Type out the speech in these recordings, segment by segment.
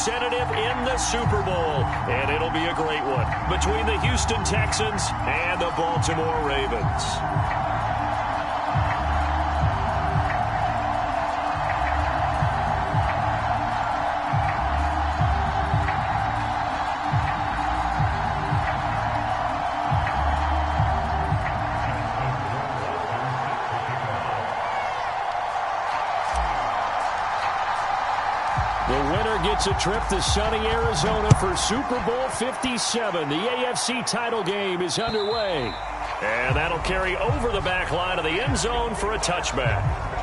representative in the Super Bowl. And it'll be a great one between the Houston Texans and the Baltimore Ravens. Gets a trip to sunny Arizona for Super Bowl 57. The AFC title game is underway. And that'll carry over the back line of the end zone for a touchback.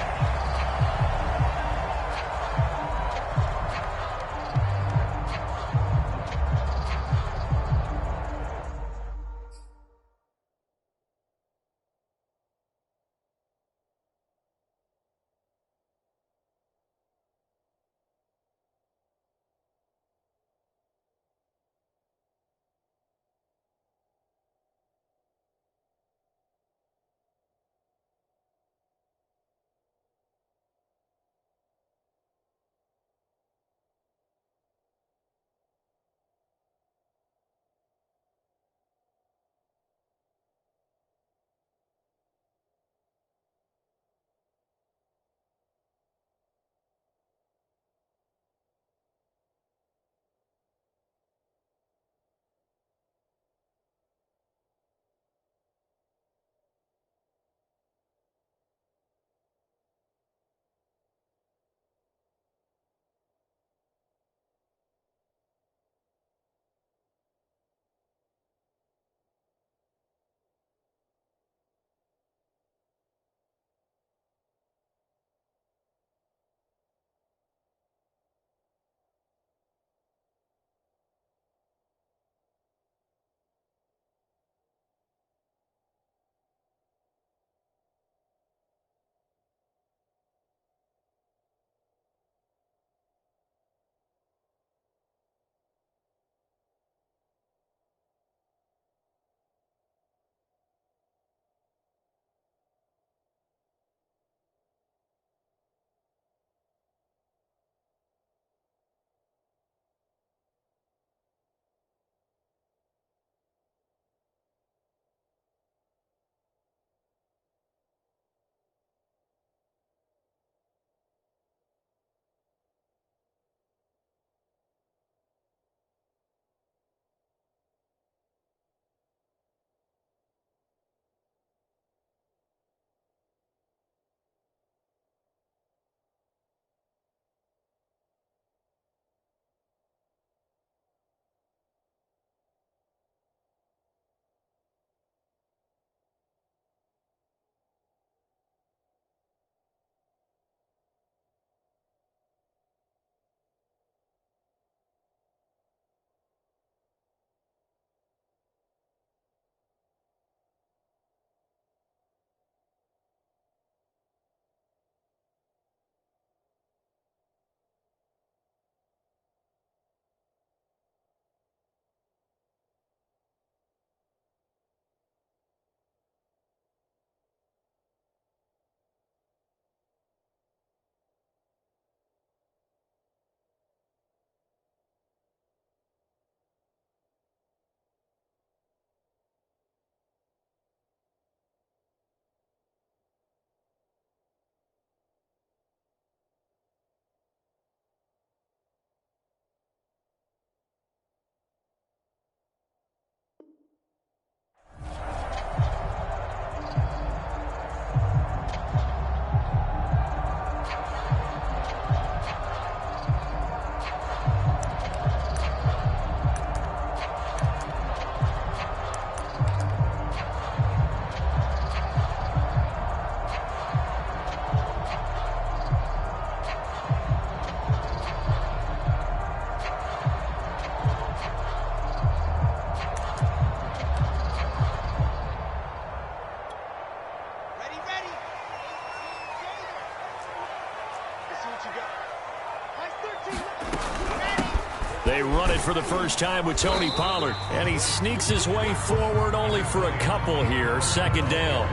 They run it for the first time with Tony Pollard. And he sneaks his way forward only for a couple here. Second down.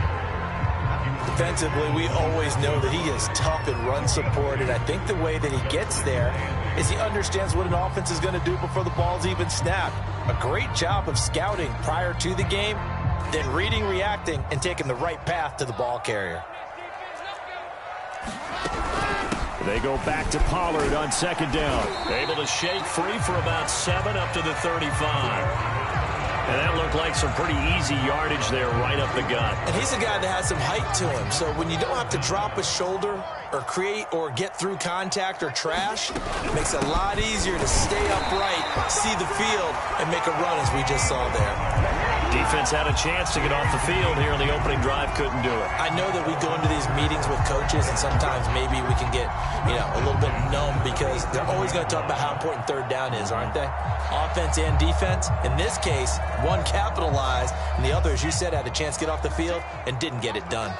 Defensively, we always know that he is tough in run support. And I think the way that he gets there is he understands what an offense is going to do before the ball's even snapped. A great job of scouting prior to the game, then reading, reacting, and taking the right path to the ball carrier. They go back to Pollard on second down. Able to shake free for about 7 up to the 35. And that looked like some pretty easy yardage there right up the gut. And he's a guy that has some height to him. So when you don't have to drop a shoulder or create or get through contact or trash, it makes it a lot easier to stay upright, see the field, and make a run as we just saw there. Defense had a chance to get off the field here on the opening drive, couldn't do it. I know that we go into these meetings with coaches, and sometimes maybe we can get, a little bit numb because they're always going to talk about how important third down is, aren't they? Offense and defense. In this case, one capitalized, and the other, as you said, had a chance to get off the field and didn't get it done.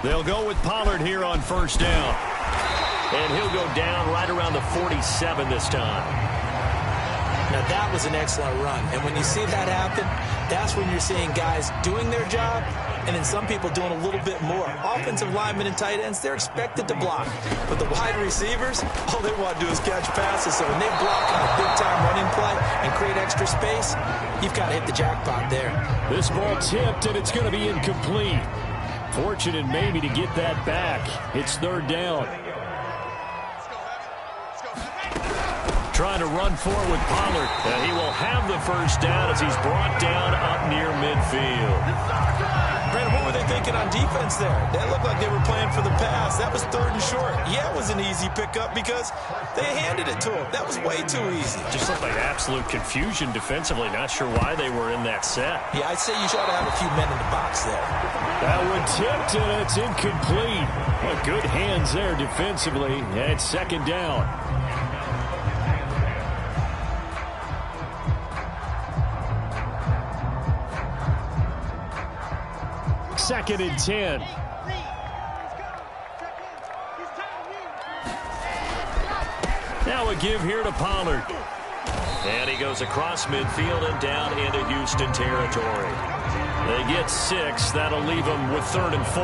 They'll go with Pollard here on first down. And he'll go down right around the 47 this time. Now, that was an excellent run. And when you see that happen, that's when you're seeing guys doing their job and then some people doing a little bit more. Offensive linemen and tight ends, they're expected to block. But the wide receivers, all they want to do is catch passes. So when they block on a big-time running play and create extra space, you've got to hit the jackpot there. This ball tipped, and it's going to be incomplete. Fortunate maybe to get that back. It's third down. Trying to run forward with Pollard. And he will have the first down as he's brought down up near midfield. Brandon, what were they thinking on defense there? That looked like they were playing for the pass. That was third and short. Yeah, it was an easy pickup because they handed it to him. That was way too easy. Just looked like absolute confusion defensively. Not sure why they were in that set. Yeah, I'd say you should have a few men in the box there. That one tipped, and it's incomplete. Well, good hands there defensively. And it's second down. Second and 10. Now a give here to Pollard. And he goes across midfield and down into Houston territory. They get 6. That'll leave them with 3rd and 4.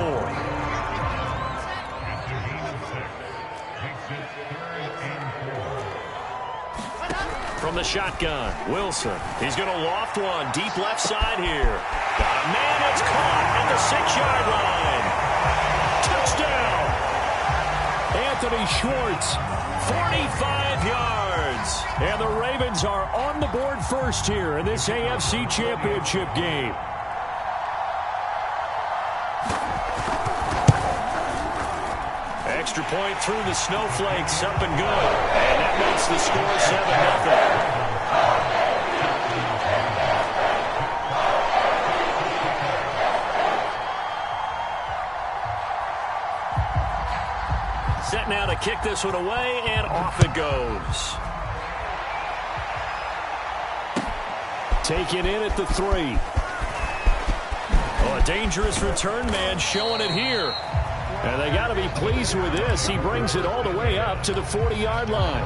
From the shotgun, Wilson. He's going to loft one deep left side here. Got a man that's caught at the 6-yard line. Touchdown. Anthony Schwartz, 45 yards. And the Ravens are on the board first here in this AFC Championship game. Extra point through the snowflakes, up and good. And that makes the score 7-0. Set now to kick this one away, and off it goes. Taken in at the 3. Oh, a dangerous return man showing it here. And they got to be pleased with this. He brings it all the way up to the 40-yard line.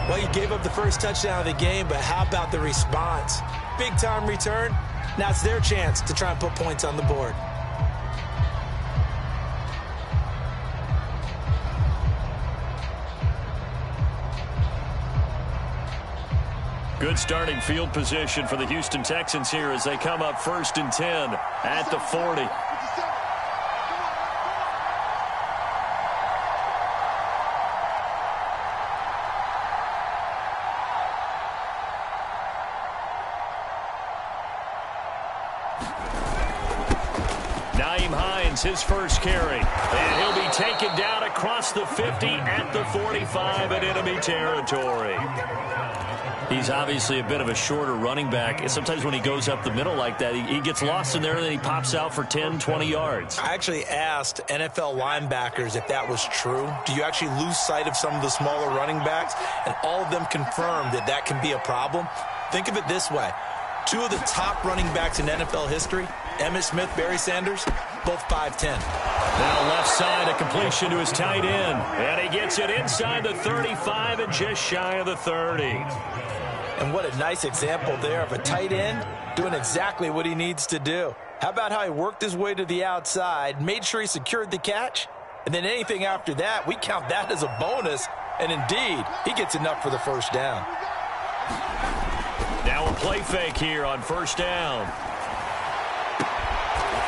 Well, you gave up the first touchdown of the game, but how about the response? Big-time return. Now it's their chance to try and put points on the board. Good starting field position for the Houston Texans here as they come up 1st and 10 at the 40. His first carry, and he'll be taken down across the 50 at the 45 in enemy territory. He's obviously a bit of a shorter running back. Sometimes when he goes up the middle like that, he gets lost in there, and then he pops out for 10, 20 yards. I actually asked NFL linebackers if that was true. Do you actually lose sight of some of the smaller running backs? And all of them confirmed that that can be a problem. Think of it this way. 2 of the top running backs in NFL history, Emmitt Smith, Barry Sanders, both 5'10". Now left side, a completion to his tight end. And he gets it inside the 35 and just shy of the 30. And what a nice example there of a tight end doing exactly what he needs to do. How about how he worked his way to the outside, made sure he secured the catch, And then anything after that, we count that as a bonus. And indeed, he gets enough for the first down. Now a play fake here on first down.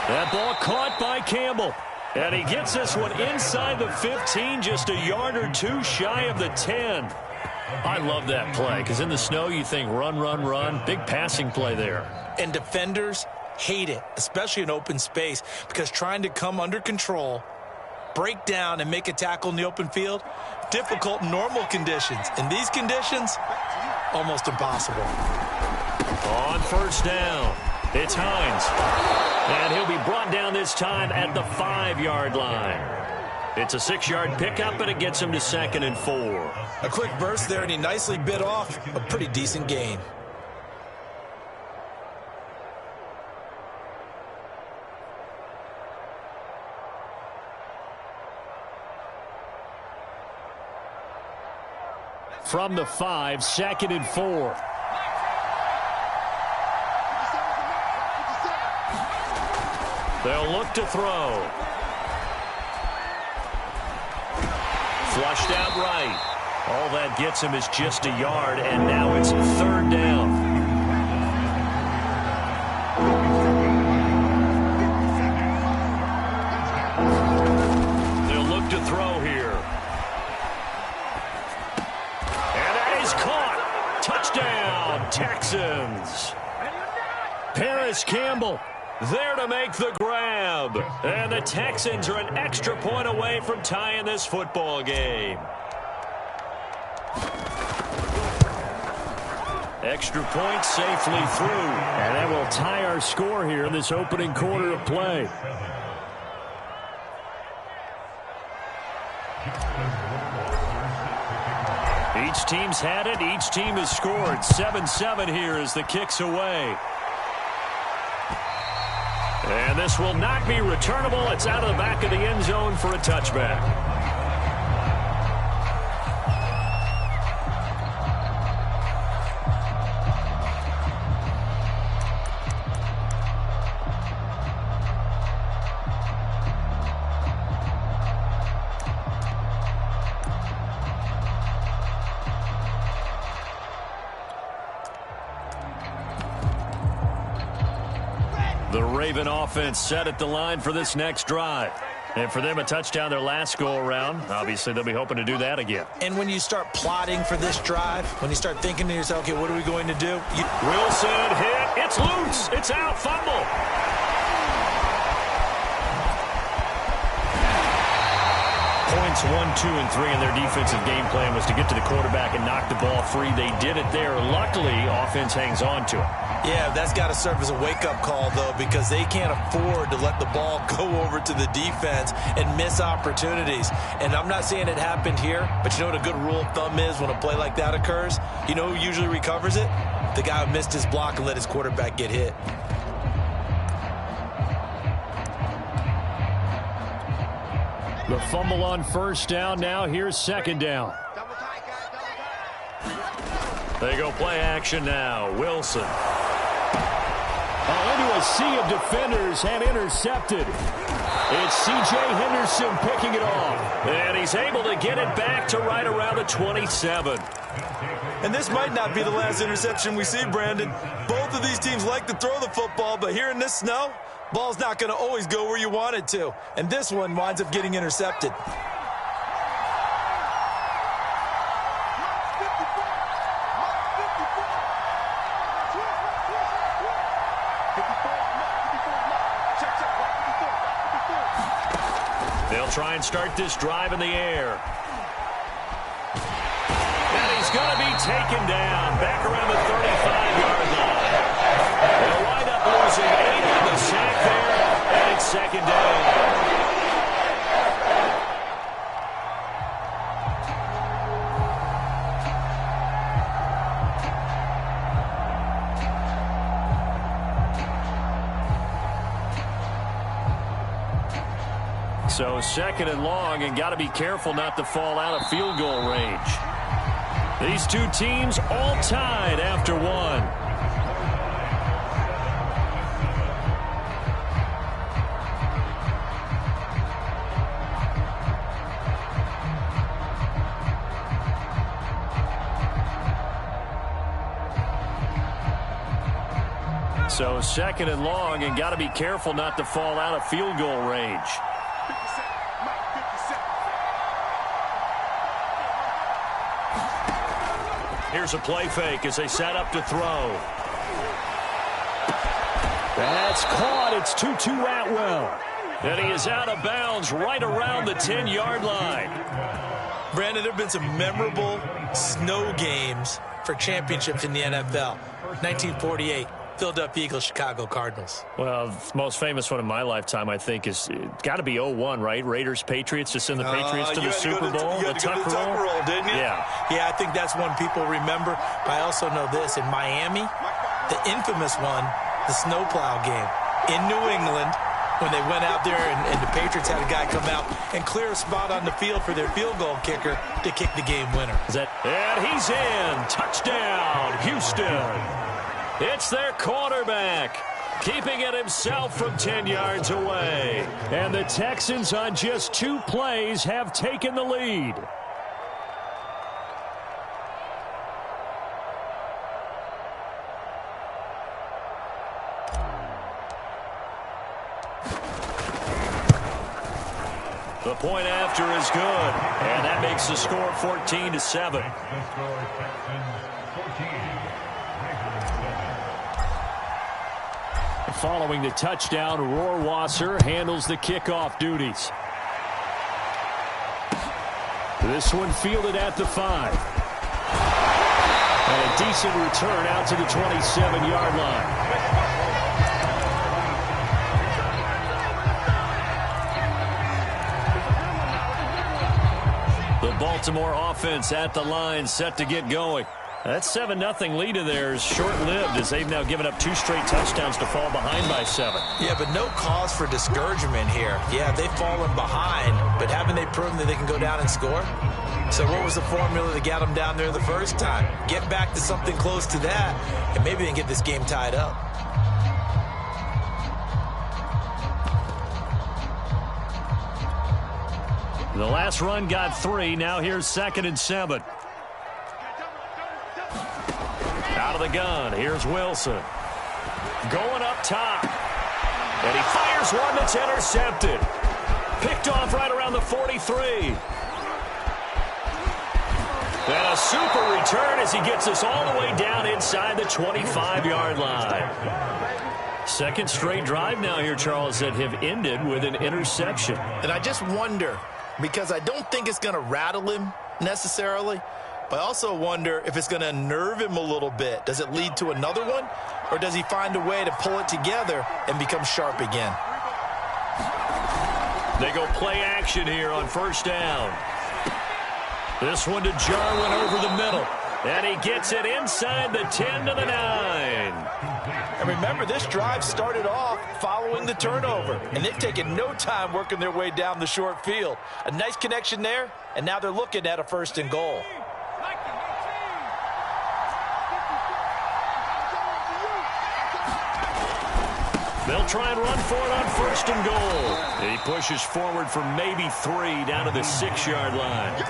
That ball caught by Campbell. And he gets this one inside the 15, just a yard or two shy of the 10. I love that play because in the snow you think run, run, run. Big passing play there. And defenders hate it, especially in open space, because trying to come under control, break down, and make a tackle in the open field, difficult in normal conditions. In these conditions, almost impossible. On first down, it's Hines. And he'll be brought down this time at the 5-yard line. It's a 6-yard pickup, and it gets him to 2nd and 4. A quick burst there, and he nicely bit off a pretty decent gain. From the 5, 2nd and 4. They'll look to throw. Flushed out right. All that gets him is just a yard, and now it's 3rd down. They'll look to throw here. And that is caught. Touchdown, Texans. Paris Campbell there to make the grab. And the Texans are an extra point away from tying this football game. Extra point safely through. And that will tie our score here in this opening quarter of play. Each team's had it. Each team has scored. 7-7 here as the kick's away. And this will not be returnable. It's out of the back of the end zone for a touchback. The Raven offense set at the line for this next drive. And for them, a touchdown their last go-around. Obviously, they'll be hoping to do that again. And when you start plotting for this drive, when you start thinking to yourself, okay, what are we going to do? Wilson hit. It's loose. It's out. Fumble. Points 1, 2, and 3 in their defensive game plan was to get to the quarterback and knock the ball free. They did it there. Luckily, offense hangs on to it. Yeah, that's got to serve as a wake-up call, though, because they can't afford to let the ball go over to the defense and miss opportunities. And I'm not saying it happened here, but you know what a good rule of thumb is when a play like that occurs? You know who usually recovers it? The guy who missed his block and let his quarterback get hit. The fumble on first down. Now here's 2nd down. They go play action now. Wilson. Into a sea of defenders and intercepted. It's C.J. Henderson picking it off. And he's able to get it back to right around the 27. And this might not be the last interception we see, Brandon. Both of these teams like to throw the football, but here in this snow, ball's not going to always go where you want it to. And this one winds up getting intercepted. They'll try and start this drive in the air. And he's going to be taken down back around the 35-yard line. They'll wind up losing 8 on the sack there, and it's 2nd down. So 2nd and long, and got to be careful not to fall out of field goal range. These two teams all tied after one. So second and long, and got to be careful not to fall out of field goal range. Here's a play fake as they set up to throw. That's caught. It's Tutu Atwell. And he is out of bounds right around the 10-yard line. Brandon, there have been some memorable snow games for championships in the NFL. 1948, Philadelphia Eagles, Chicago Cardinals. Well, the most famous one in my lifetime, I think, is got to be 01, right? Raiders, Patriots, to send the Patriots to the Super Bowl. You had to go to the Tucker roll, didn't you? Yeah. Yeah, I think that's one people remember. But I also know this. In Miami, the infamous one, the snowplow game in New England, when they went out there and the Patriots had a guy come out and clear a spot on the field for their field goal kicker to kick the game winner. And he's in. Touchdown, Houston. It's their quarterback, keeping it himself from 10 yards away. And the Texans on just 2 plays have taken the lead. The point after is good, and that makes the score 14-7. Following the touchdown, Rohrwasser handles the kickoff duties. This one fielded at the 5. And a decent return out to the 27-yard line. Baltimore offense at the line, set to get going. That 7-0 lead of theirs short-lived as they've now given up 2 straight touchdowns to fall behind by 7. Yeah, but no cause for discouragement here. Yeah, they've fallen behind, but haven't they proven that they can go down and score? So what was the formula that got them down there the first time? Get back to something close to that, and maybe they can get this game tied up. The last run got 3. Now here's 2nd and 7. Out of the gun. Here's Wilson. Going up top. And he fires one that's intercepted. Picked off right around the 43. And a super return as he gets us all the way down inside the 25-yard line. Second straight drive now here, Charles, that have ended with an interception. And I just wonder, because I don't think it's going to rattle him necessarily, but I also wonder if it's going to unnerve him a little bit. Does it lead to another one, or does he find a way to pull it together and become sharp again? They go play action here on first down. This one to Jarwin over the middle. And he gets it inside the 10 to the 9. And remember, this drive started off following the turnover. And they've taken no time working their way down the short field. A nice connection there, and now they're looking at a 1st and goal. They'll try and run for it on 1st and goal. He pushes forward for maybe 3 down to the 6-yard line.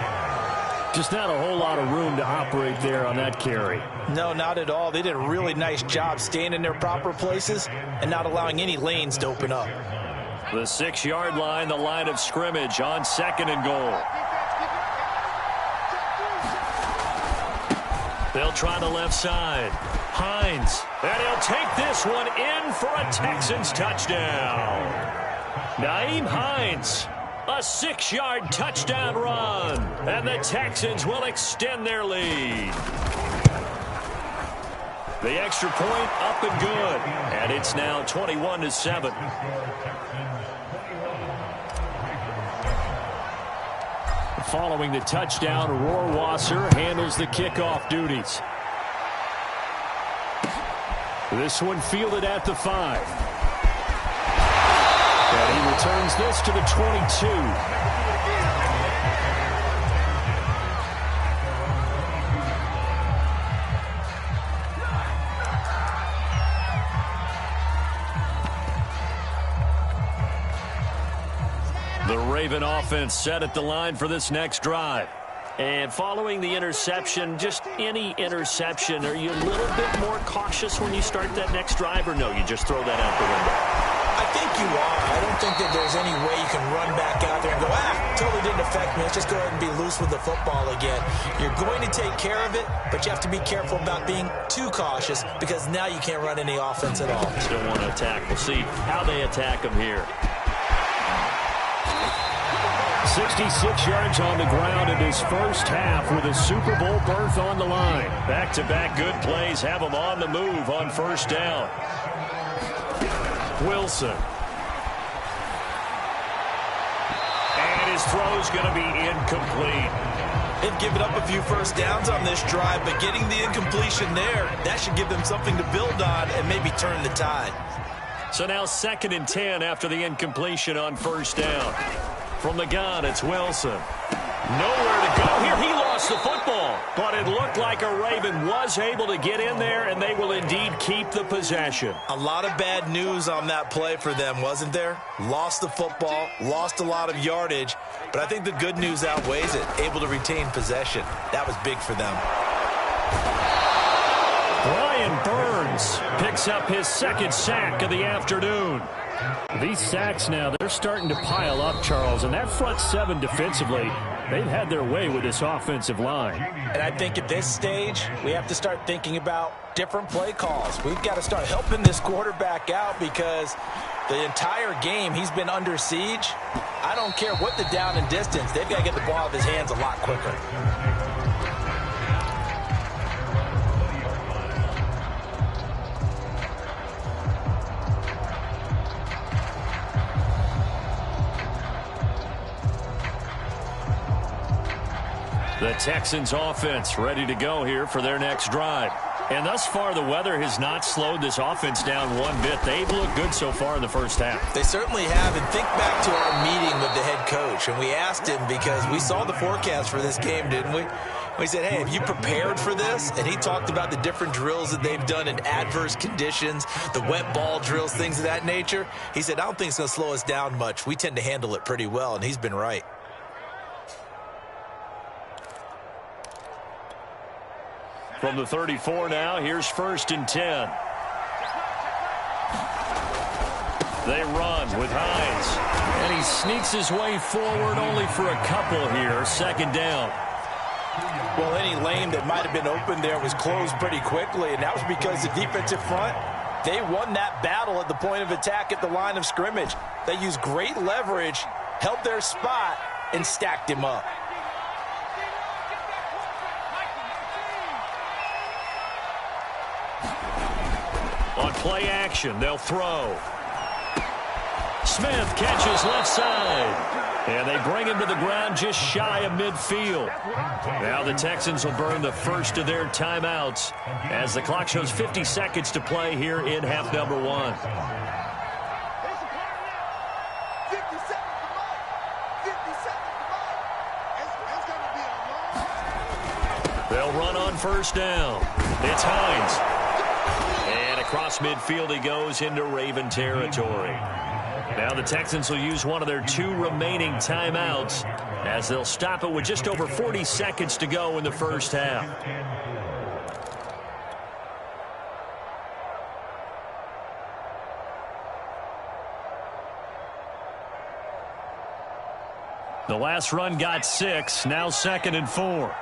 Just not a whole lot of room to operate there on that carry. No, not at all. They did a really nice job staying in their proper places and not allowing any lanes to open up. The 6-yard line, the line of scrimmage on 2nd and goal. They'll try the left side. Hines, and he'll take this one in for a Texans touchdown. Nyheim Hines. A 6-yard touchdown run, and the Texans will extend their lead. The extra point up and good, and it's now 21-7. Following the touchdown, Rohrwasser handles the kickoff duties. This one fielded at the 5. And he returns this to the 22. The Raven offense set at the line for this next drive. And following the interception, just any interception, are you a little bit more cautious when you start that next drive, or no, you just throw that out the window? I think you are. I don't think that there's any way you can run back out there and go, totally didn't affect me. Let's just go ahead and be loose with the football again. You're going to take care of it, but you have to be careful about being too cautious because now you can't run any offense at all. Still want to attack. We'll see how they attack them here. 66 yards on the ground in his first half with a Super Bowl berth on the line. Back-to-back good plays have him on the move on first down. Wilson. And his throw's going to be incomplete. They've given up a few first downs on this drive, but getting the incompletion there, that should give them something to build on and maybe turn the tide. So now 2nd and 10 after the incompletion on first down. From the gun, it's Wilson. Nowhere to go here. He lost the football, but it looked like a Raven was able to get in there, and they will indeed keep the possession. A lot of bad news on that play for them, wasn't there? Lost the football, lost a lot of yardage, but I think the good news outweighs it. Able to retain possession. That was big for them. Brian Burns picks up his 2nd sack of the afternoon. These sacks now, they're starting to pile up, Charles, and that front 7 defensively, they've had their way with this offensive line. And I think at this stage, we have to start thinking about different play calls. We've got to start helping this quarterback out because the entire game he's been under siege. I don't care what the down and distance, they've got to get the ball out of his hands a lot quicker. The Texans offense ready to go here for their next drive. And thus far, the weather has not slowed this offense down one bit. They've looked good so far in the first half. They certainly have. And think back to our meeting with the head coach. And we asked him because we saw the forecast for this game, didn't we? We said, hey, have you prepared for this? And he talked about the different drills that they've done in adverse conditions, the wet ball drills, things of that nature. He said, I don't think it's going to slow us down much. We tend to handle it pretty well, and he's been right. From the 34 now, here's 1st and 10. They run with Hines. And he sneaks his way forward only for a couple here. 2nd down. Well, any lane that might have been open there was closed pretty quickly, and that was because the defensive front, they won that battle at the point of attack at the line of scrimmage. They used great leverage, held their spot, and stacked him up. On play action, they'll throw. Smith catches left side. And they bring him to the ground just shy of midfield. Now the Texans will burn the first of their timeouts as the clock shows 50 seconds to play here in half number 1. They'll run on first down. It's Hines. And across midfield he goes into Raven territory. Now the Texans will use one of their 2 remaining timeouts as they'll stop it with just over 40 seconds to go in the first half. The last run got 6, now 2nd and 4.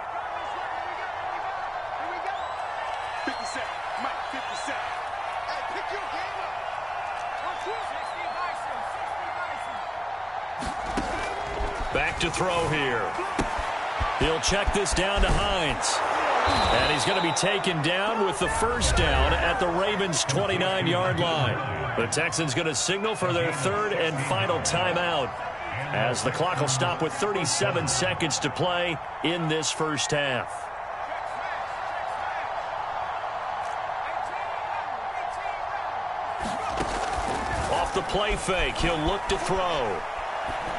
Back to throw here. He'll check this down to Hines. And he's going to be taken down with the first down at the Ravens' 29-yard line. The Texans going to signal for their 3rd and final timeout as the clock will stop with 37 seconds to play in this first half. Off the play fake, he'll look to throw.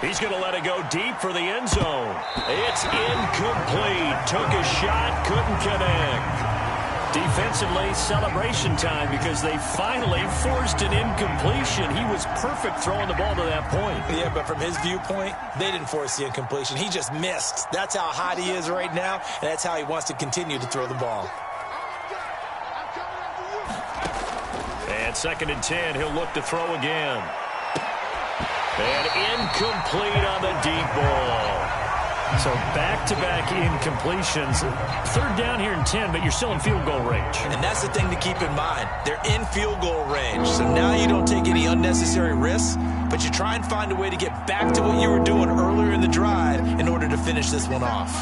He's going to let it go deep for the end zone. It's incomplete. Took a shot, couldn't connect. Defensively, celebration time because they finally forced an incompletion. He was perfect throwing the ball to that point. Yeah, but from his viewpoint, they didn't force the incompletion. He just missed. That's how hot he is right now, and that's how he wants to continue to throw the ball. And 2nd and 10, he'll look to throw again. And incomplete on the deep ball. So back-to-back incompletions. 3rd down here and 10, but you're still in field goal range. And that's the thing to keep in mind. They're in field goal range. So now you don't take any unnecessary risks, but you try and find a way to get back to what you were doing earlier in the drive in order to finish this one off.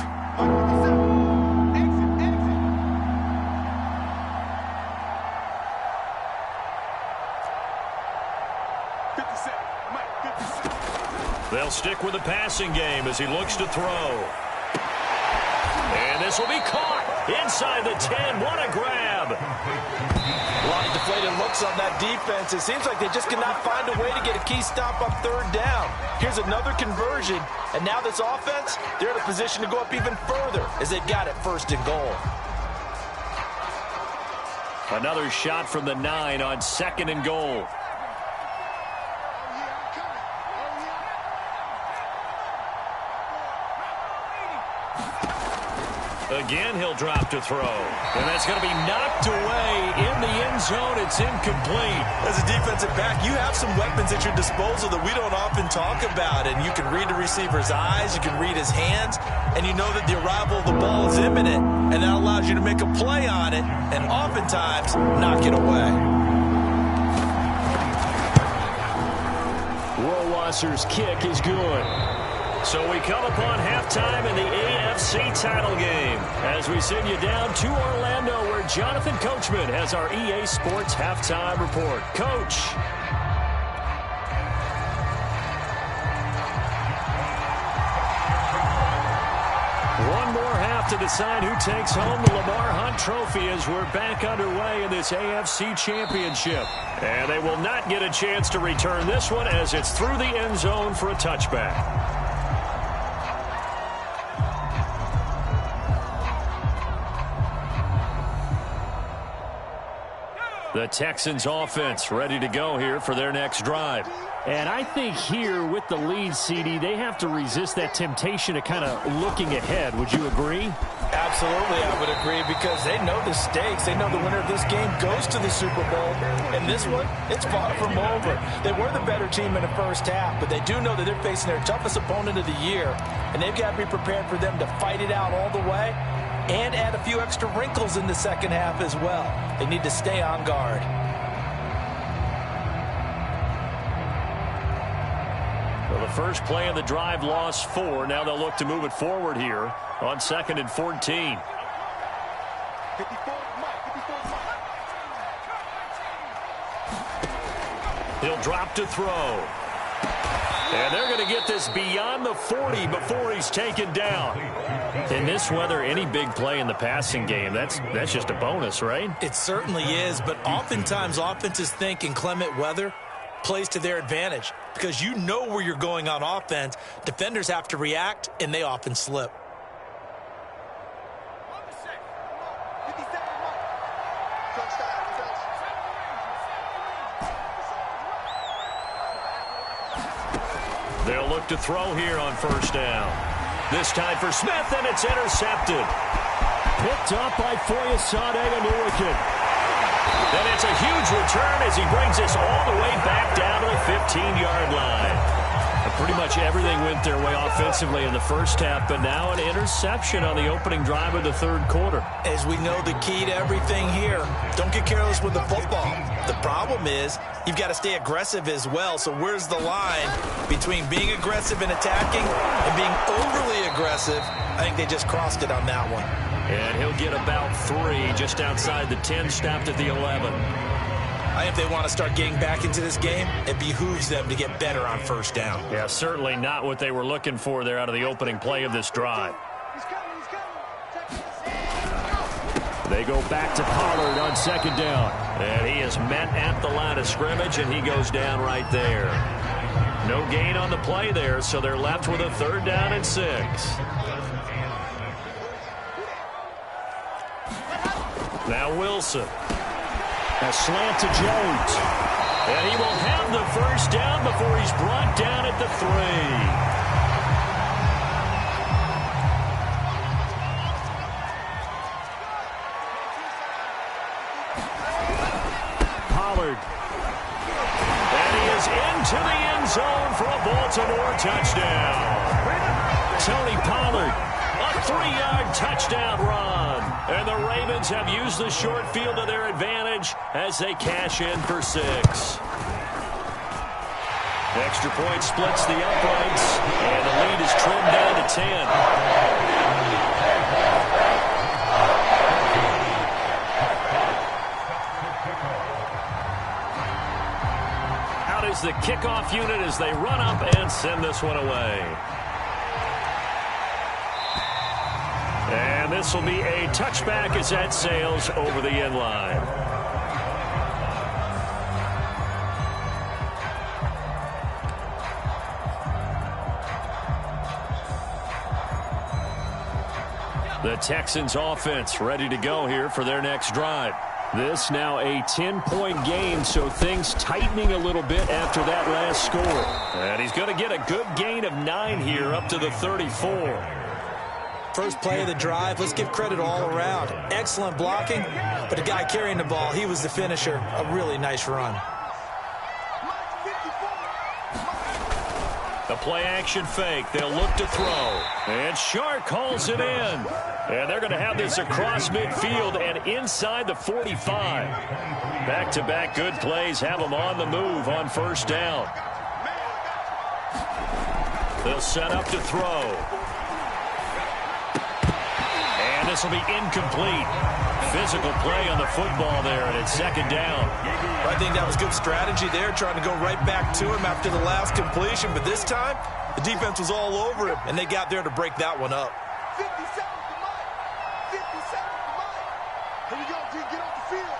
They'll stick with the passing game as he looks to throw. And this will be caught inside the 10. What a grab. A lot of deflated looks on that defense. It seems like they just cannot find a way to get a key stop on 3rd down. Here's another conversion, and now this offense, they're in a position to go up even further as they've got it 1st and goal. Another shot from the 9 on 2nd and goal. Again, he'll drop to throw. And that's going to be knocked away in the end zone. It's incomplete. As a defensive back, you have some weapons at your disposal that we don't often talk about. And you can read the receiver's eyes. You can read his hands. And you know that the arrival of the ball is imminent. And that allows you to make a play on it and oftentimes knock it away. Rohrwasser's kick is good. So we come upon halftime in the AFC title game as we send you down to Orlando where Jonathan Coachman has our EA Sports halftime report. Coach. One more half to decide who takes home the Lamar Hunt Trophy as we're back underway in this AFC Championship. And they will not get a chance to return this one as it's through the end zone for a touchback. The Texans offense ready to go here for their next drive. And I think here with the lead, CD, they have to resist that temptation of kind of looking ahead. Would you agree? Absolutely, I would agree, because they know the stakes. They know the winner of this game goes to the Super Bowl. And this one, it's far from over. They were the better team in the first half, but they do know that they're facing their toughest opponent of the year. And they've got to be prepared for them to fight it out all the way and add a few extra wrinkles in the second half as well. They need to stay on guard. Well, the first play of the drive lost 4. Now they'll look to move it forward here on 2nd and 14. He'll drop to throw. And they're going to get this beyond the 40 before he's taken down. In this weather, any big play in the passing game, that's just a bonus, right? It certainly is, but oftentimes offenses think inclement weather plays to their advantage because you know where you're going on offense. Defenders have to react, and they often slip. They'll look to throw here on 1st down. This time for Smith, and it's intercepted. Picked up by Foyesade Anuakin. And it's a huge return as he brings us all the way back down to the 15-yard line. Pretty much everything went their way offensively in the first half, but now an interception on the opening drive of the 3rd quarter. As we know, the key to everything here, don't get careless with the football. The problem is you've got to stay aggressive as well. So where's the line between being aggressive and attacking and being overly aggressive? I think they just crossed it on that one. And he'll get about 3 just outside the 10, stopped at the 11. I think if they want to start getting back into this game, it behooves them to get better on 1st down. Yeah, certainly not what they were looking for there out of the opening play of this drive. They go back to Pollard on 2nd down. And he is met at the line of scrimmage, and he goes down right there. No gain on the play there, so they're left with a 3rd down and 6. Now Wilson. A slant to Jones. And he will have the first down before he's brought down at the 3. Into the end zone for a Baltimore touchdown. Tony Pollard, a 3-yard touchdown run. And the Ravens have used the short field to their advantage as they cash in for 6. Extra point splits the uprights, and the lead is trimmed down to 10. Is the kickoff unit as they run up and send this one away. And this will be a touchback as that sails over the end line. The Texans offense ready to go here for their next drive. This now a 10-point game, so things tightening a little bit after that last score. And he's going to get a good gain of 9 here up to the 34. First play of the drive, let's give credit all around. Excellent blocking, but the guy carrying the ball, he was the finisher. A really nice run. The play-action fake. They'll look to throw. And Shark calls it in. And they're going to have this across midfield and inside the 45. Back-to-back good plays have them on the move on first down. They'll set up to throw. And this will be incomplete. Physical play on the football there, and it's second down. I think that was good strategy there, trying to go right back to him after the last completion. But this time, the defense was all over him, and they got there to break that one up. 50 seconds to Mike. 50 seconds to Mike. Here we go, G. Get off the field.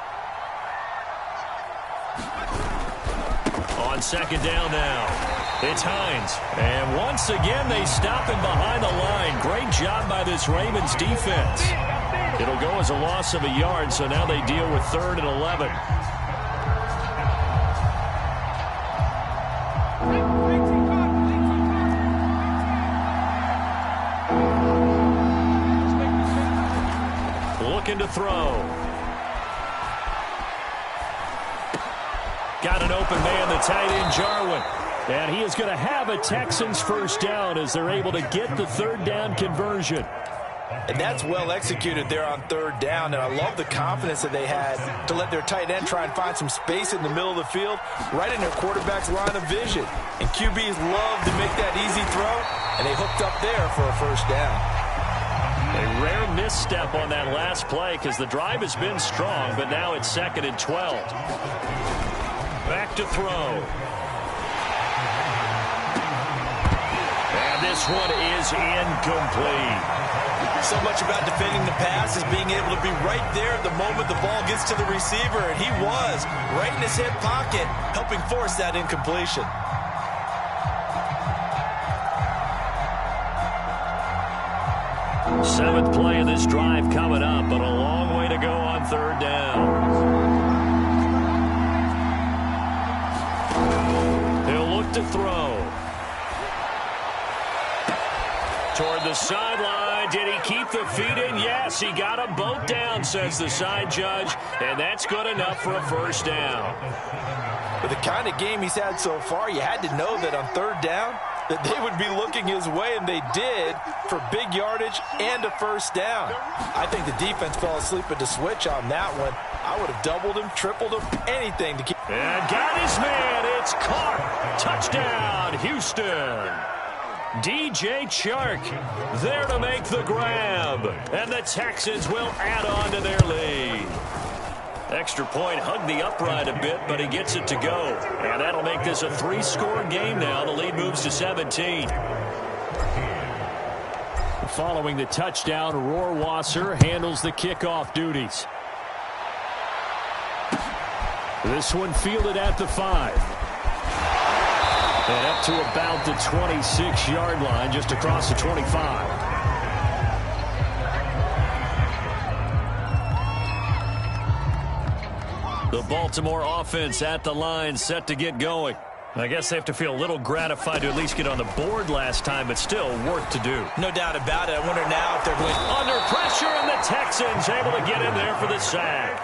On second down now, it's Hines. And once again, they stop him behind the line. Great job by this Ravens defense. It'll go as a loss of a yard, so now they deal with 3rd and 11. Looking to throw. Got an open man, the tight end, Jarwin. And he is going to have a Texans first down as they're able to get the 3rd down conversion. And that's well executed there on 3rd down. And I love the confidence that they had to let their tight end try and find some space in the middle of the field, right in their quarterback's line of vision. And QBs love to make that easy throw, and they hooked up there for a first down. A rare misstep on that last play because the drive has been strong, but now it's 2nd and 12. Back to throw. And this one is incomplete. So much about defending the pass is being able to be right there at the moment the ball gets to the receiver, and he was right in his hip pocket, helping force that incompletion. Seventh play of this drive coming up, but a long way to go on 3rd down. He'll look to throw. Toward the sideline. Did he keep the feet in? Yes, he got them both down, says the side judge, and that's good enough for a first down. With the kind of game he's had so far, you had to know that on 3rd down that they would be looking his way, and they did, for big yardage and a first down. I think the defense fell asleep at the switch on that one. I would have doubled him, tripled him, anything to keep. And got his man. It's caught. Touchdown, Houston. DJ Chark there to make the grab. And the Texans will add on to their lead. Extra point hugged the upright a bit, but he gets it to go. And that'll make this a 3-score game now. The lead moves to 17. Following the touchdown, Rohrwasser handles the kickoff duties. This one fielded at the 5. And up to about the 26-yard line, just across the 25. The Baltimore offense at the line, set to get going. I guess they have to feel a little gratified to at least get on the board last time, but still work to do. No doubt about it. I wonder now if they're going under pressure, and the Texans able to get in there for the sack.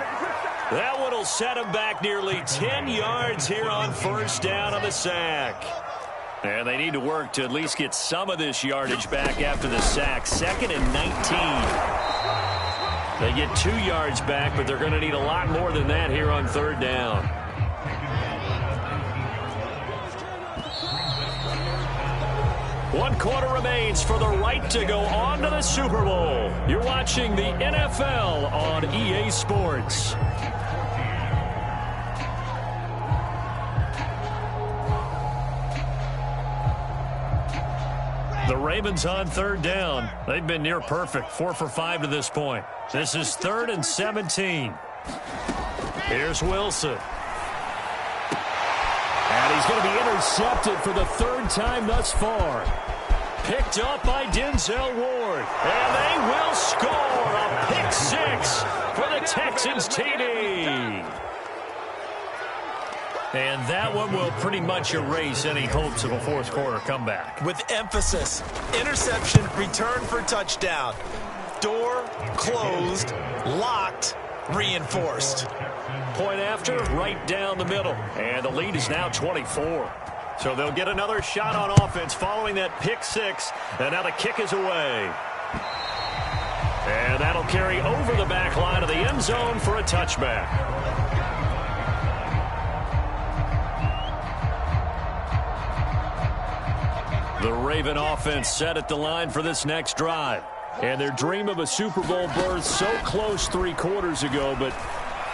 That one will set them back nearly 10 yards here on first down on the sack. And they need to work to at least get some of this yardage back after the sack. 2nd and 19. They get 2 yards back, but they're going to need a lot more than that here on third down. One quarter remains for the right to go on to the Super Bowl. You're watching the NFL on EA Sports. The Ravens on third down. They've been near perfect, 4 for 5 to this point. This is 3rd and 17. Here's Wilson. And he's going to be intercepted for the 3rd time thus far. Picked up by Denzel Ward. And they will score a pick 6 for the Texans TD. And that one will pretty much erase any hopes of a fourth quarter comeback. with emphasis. Interception, return for touchdown. Door closed, locked, reinforced. Point after, right down the middle. And the lead is now 24. So they'll get another shot on offense following that pick 6. And now the kick is away. And that'll carry over the back line of the end zone for a touchback. The Raven offense set at the line for this next drive. And their dream of a Super Bowl berth so close 3 quarters ago, but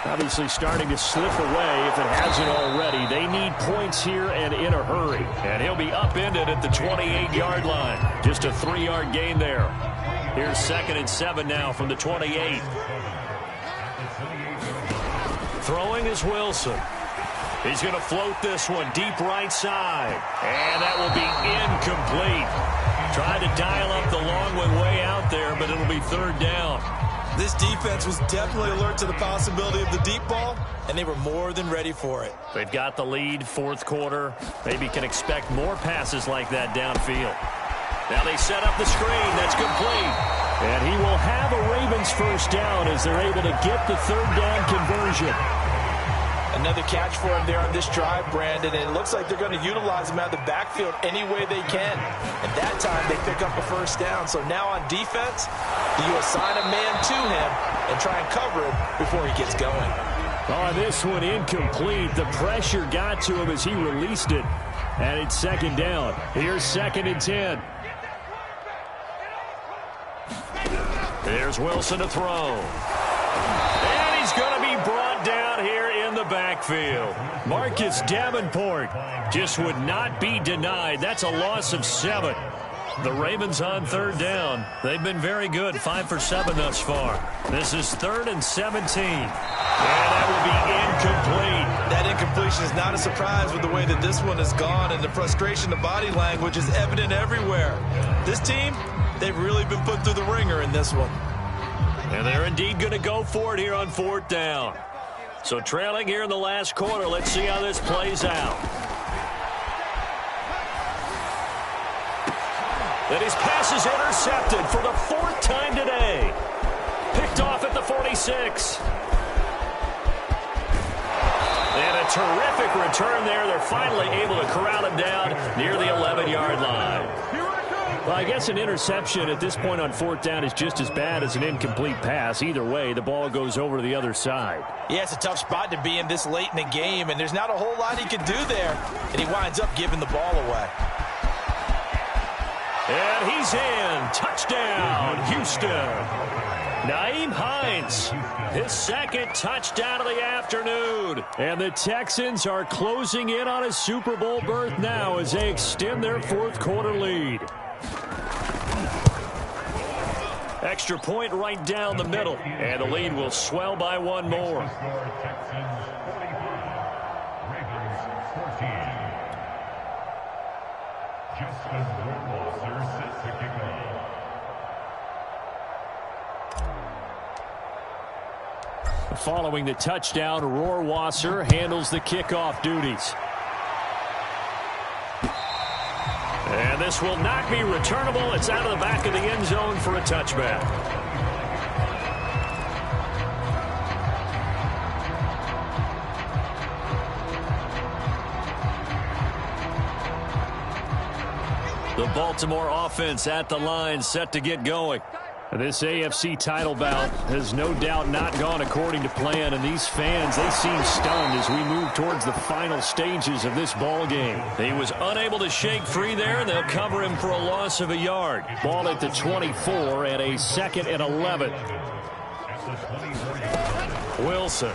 obviously starting to slip away if it hasn't already. They need points here and in a hurry. And he'll be upended at the 28-yard line. Just a 3-yard gain there. Here's 2nd and 7 now from the 28. Throwing is Wilson. He's going to float this one deep right side. And that will be incomplete. Tried to dial up the long one way out there, but it'll be 3rd down. This defense was definitely alert to the possibility of the deep ball, and they were more than ready for it. They've got the lead, 4th quarter. Maybe can expect more passes like that downfield. Now they set up the screen. That's complete. And he will have a Ravens first down as they're able to get the 3rd down conversion. Another catch for him there on this drive, Brandon, and it looks like they're going to utilize him out of the backfield any way they can. At that time, they pick up a first down. So now on defense, you assign a man to him and try and cover him before he gets going. Oh, this one incomplete. The pressure got to him as he released it. And it's 2nd down. Here's 2nd and 10. There's Wilson to throw. And he's going to be brought down here in the backfield. Marcus Davenport just would not be denied. That's a loss of 7. The Ravens on 3rd down. They've been very good, 5 for 7 thus far. This is 3rd and 17. And that will be incomplete. That incompletion is not a surprise with the way that this one has gone, and the frustration, the body language is evident everywhere. This team, they've really been put through the ringer in this one. And they're indeed going to go for it here on 4th down. So trailing here in the last quarter, let's see how this plays out. And his pass is intercepted for the 4th time today. Picked off at the 46. And a terrific return there. They're finally able to corral him down near the 11-yard line. Well, I guess an interception at this point on 4th down is just as bad as an incomplete pass. Either way, the ball goes over to the other side. Yeah, it's a tough spot to be in this late in the game, and there's not a whole lot he can do there, and he winds up giving the ball away. And he's in. Touchdown, Houston. Nyheim Hines, his 2nd touchdown of the afternoon. And the Texans are closing in on a Super Bowl berth now as they extend their 4th quarter lead. Extra point right down the middle. And the lead will swell by 1 more. Following the touchdown, Rohrwasser handles the kickoff duties. And this will not be returnable. It's out of the back of the end zone for a touchback. The Baltimore offense at the line, set to get going. This AFC title bout has no doubt not gone according to plan, and these fans, they seem stunned as we move towards the final stages of this ball game. He was unable to shake free there, and they'll cover him for a loss of a yard. Ball at the 24 and a 2nd and 11. Wilson.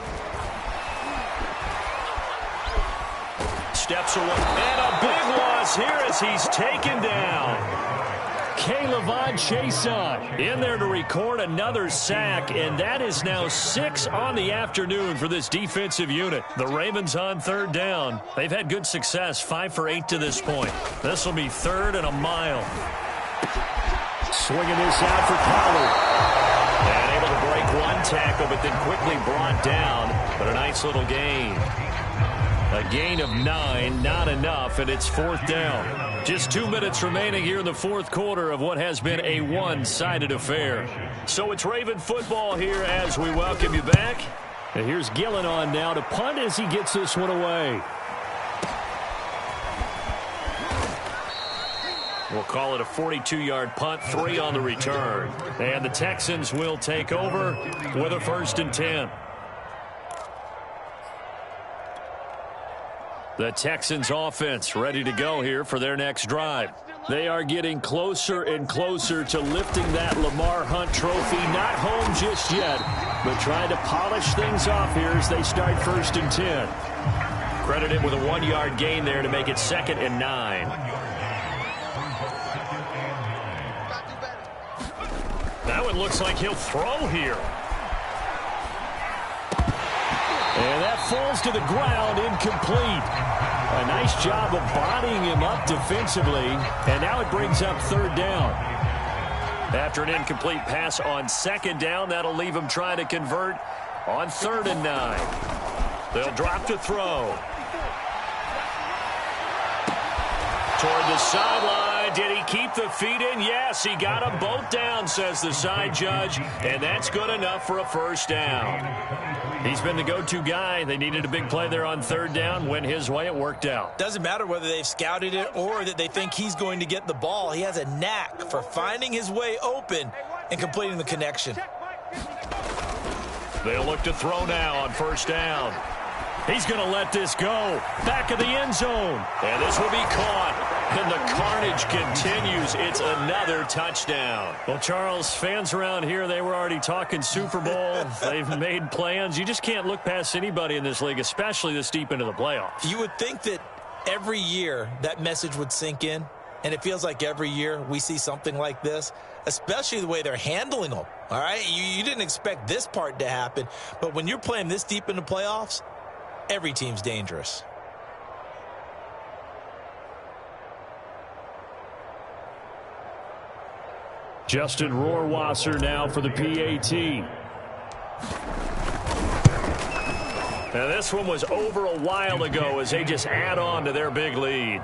Steps away, and a big loss here as he's taken down. K'Lavon Chaisson in there to record another sack, and that is now 6 on the afternoon for this defensive unit. The Ravens on 3rd down. They've had good success, 5 for 8 to this point. This will be 3rd and a mile. Swinging this out for Pollard. And able to break one tackle, but then quickly brought down. But a nice little gain. A gain of 9, not enough, and it's 4th down. Just 2 minutes remaining here in the 4th quarter of what has been a one-sided affair. So it's Raven football here as we welcome you back. And here's Gillen on now to punt as he gets this one away. We'll call it a 42-yard punt, 3 on the return. And the Texans will take over with a 1st and 10. The Texans offense ready to go here for their next drive. They are getting closer and closer to lifting that Lamar Hunt trophy. Not home just yet, but trying to polish things off here as they start 1st and 10. Credited with a 1-yard gain there to make it 2nd and 9. Now it looks like he'll throw here. And that falls to the ground, incomplete. A nice job of bodying him up defensively, and now it brings up 3rd down. After an incomplete pass on 2nd down, that'll leave him trying to convert on 3rd and 9. They'll drop to throw. Toward the sideline. Did he keep the feet in? Yes, he got them both down, says the side judge, and that's good enough for a 1st down. He's been the go-to guy. They needed a big play there on 3rd down. Went his way. It worked out. Doesn't matter whether they've scouted it or that they think he's going to get the ball. He has a knack for finding his way open and completing the connection. They'll look to throw now on 1st down. He's going to let this go. Back of the end zone. And this will be caught. And the carnage continues. It's another touchdown. Well, Charles, fans around here, they were already talking Super Bowl. They've made plans. You just can't look past anybody in this league, especially this deep into the playoffs. You would think that every year that message would sink in, and it feels like every year we see something like this, especially the way they're handling them. All right? You didn't expect this part to happen, but when you're playing this deep in the playoffs, every team's dangerous. Justin Rohrwasser now for the PAT. Now this one was over a while ago as they just add on to their big lead.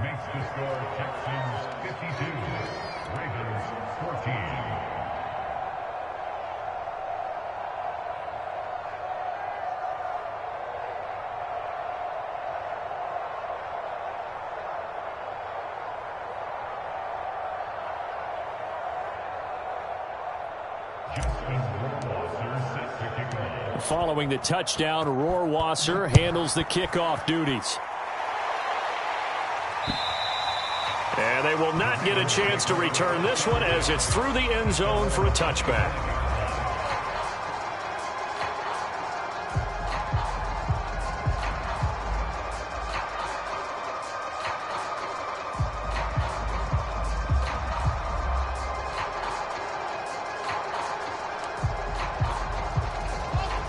Following the touchdown, Rohrwasser handles the kickoff duties. And they will not get a chance to return this one as it's through the end zone for a touchback.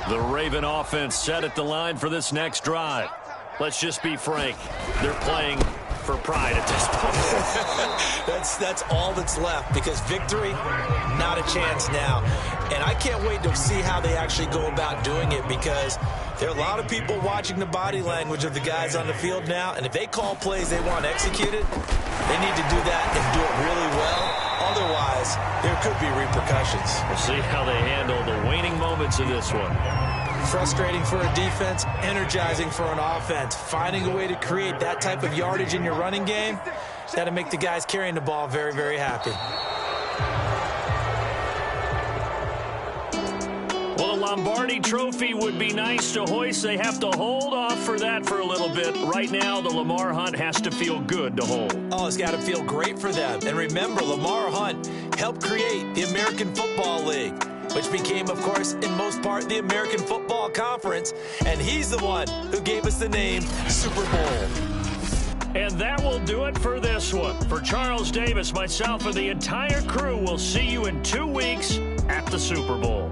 The Raven offense set at the line for this next drive. Let's just be frank. They're playing for pride at this point. That's all that's left, because victory, not a chance now. And I can't wait to see how they actually go about doing it, because there are a lot of people watching the body language of the guys on the field now, and if they call plays they want executed, they need to do that and do it really well. Otherwise, there could be repercussions. We'll see how they handle the waning moments of this one. Frustrating for a defense, energizing for an offense. Finding a way to create that type of yardage in your running game, that'll make the guys carrying the ball very, very happy. Well, the Lombardi Trophy would be nice to hoist. They have to hold off for that for a little bit. Right now, the Lamar Hunt has to feel good to hold. Oh, it's got to feel great for them. And remember, Lamar Hunt helped create the American Football League, which became, of course, in most part, the American Football Conference. And he's the one who gave us the name Super Bowl. And that will do it for this one. For Charles Davis, myself, and the entire crew, we'll see you in 2 weeks at the Super Bowl.